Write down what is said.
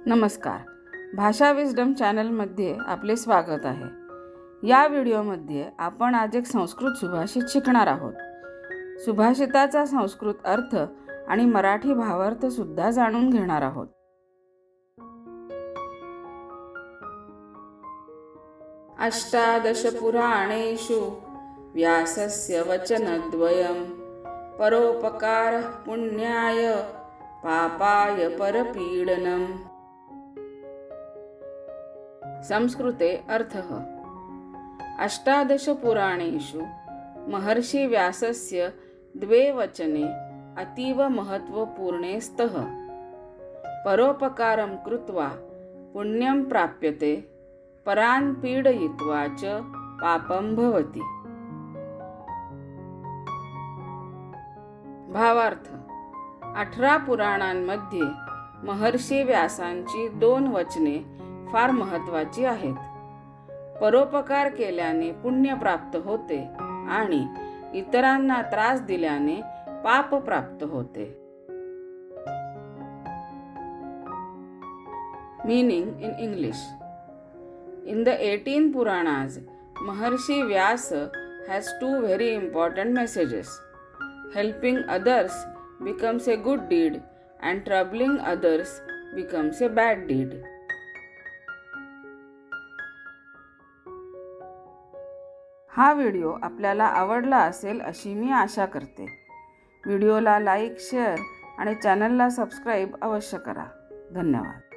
नमस्कार. भाषा विस्डम चॅनलमध्ये आपले स्वागत आहे. या व्हिडिओमध्ये आपण आज एक संस्कृत सुभाषित शिकणार आहोत. सुभाषिताचा संस्कृत अर्थ आणि मराठी भावार्थ सुद्धा जाणून घेणार आहोत. अष्टादश पुराणेषु व्यासस्य वचनद्वयं परोपकारः पुण्याय पापाय परपीडनम्. संस्कृते अर्थः अष्टादश पुराणेषु महर्षि व्यासस्य द्वे वचने अतीव महत्वपूर्णे स्तः. परोपकारं कृत्वा पुण्यं प्राप्यते, परान् पीडयित्वा च पापं भवति. भावार्थ: 18 पुराणांमध्ये महर्षी व्यासांची 2 वचने फार महत्त्वाची आहेत. परोपकार केल्याने पुण्य प्राप्त होते आणि इतरांना त्रास दिल्याने पाप प्राप्त होते. Meaning in English. In the 18 Puranas, Maharshi Vyasa has 2 very important messages. Helping others becomes a good deed and troubling others becomes a bad deed. हा व्हिडिओ आपल्याला आवडला असेल अशी मी आशा करते. व्हिडिओला लाईक, शेअर आणि चॅनलला सबस्क्राईब अवश्य करा. धन्यवाद.